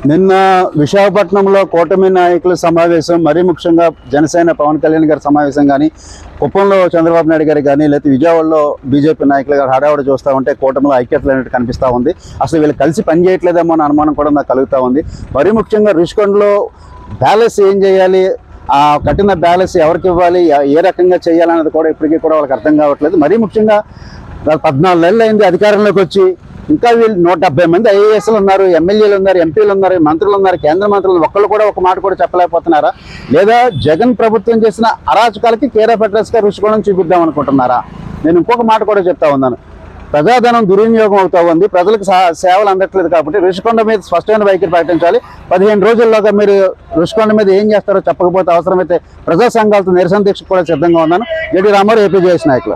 నిన్న విశాఖపట్నంలో కూటమి నాయకుల సమావేశం, మరీ ముఖ్యంగా జనసేన పవన్ కళ్యాణ్ గారి సమావేశం కానీ, కుప్పంలో చంద్రబాబు నాయుడు గారి కానీ, లేకపోతే విజయవాడలో బీజేపీ నాయకులు గారు హడావుడి చూస్తూ ఉంటే కూటమిలో ఐక్యత లేనట్టు కనిపిస్తూ ఉంది. అసలు వీళ్ళు కలిసి పనిచేయట్లేదేమో అన్న అనుమానం కూడా నాకు కలుగుతూ ఉంది. మరీ ముఖ్యంగా రుషికొండలో బ్యాలెన్స్ ఏం చేయాలి, ఆ కట్టిన బ్యాలెన్స్ ఎవరికి ఇవ్వాలి, ఏ రకంగా చేయాలన్నది కూడా ఇప్పటికీ కూడా వాళ్ళకి అర్థం కావట్లేదు. మరీ ముఖ్యంగా 14 నెలలు అయింది అధికారంలోకి వచ్చి, ఇంకా వీళ్ళు 170 మంది ఐఏఎస్లు ఉన్నారు, ఎమ్మెల్యేలు ఉన్నారు, ఎంపీలు ఉన్నారు, మంత్రులు ఉన్నారు, కేంద్ర మంత్రులు, ఒక్కళ్ళు కూడా ఒక మాట కూడా చెప్పలేకపోతున్నారా? లేదా జగన్ ప్రభుత్వం చేసిన అరాచకాలకి కేర్ ఆఫ్ అడ్రస్గా రుషికొండను చూపిద్దాం అనుకుంటున్నారా? నేను ఇంకొక మాట కూడా చెప్తా ఉన్నాను, ప్రజాధనం దుర్వినియోగం అవుతా ఉంది, ప్రజలకు సేవలు అందట్లేదు. కాబట్టి రుషికొండ మీద స్పష్టమైన వైఖరి ప్రకటించాలి. 15 రోజుల్లోగా మీరు రుషికొండ మీద ఏం చేస్తారో చెప్పకపోతే అవసరమైతే ప్రజా సంఘాలతో నిరసన దీక్షకు కూడా సిద్ధంగా ఉన్నాను. జెడి రామారావు, ఏపీ జేఎస్ నాయకులు.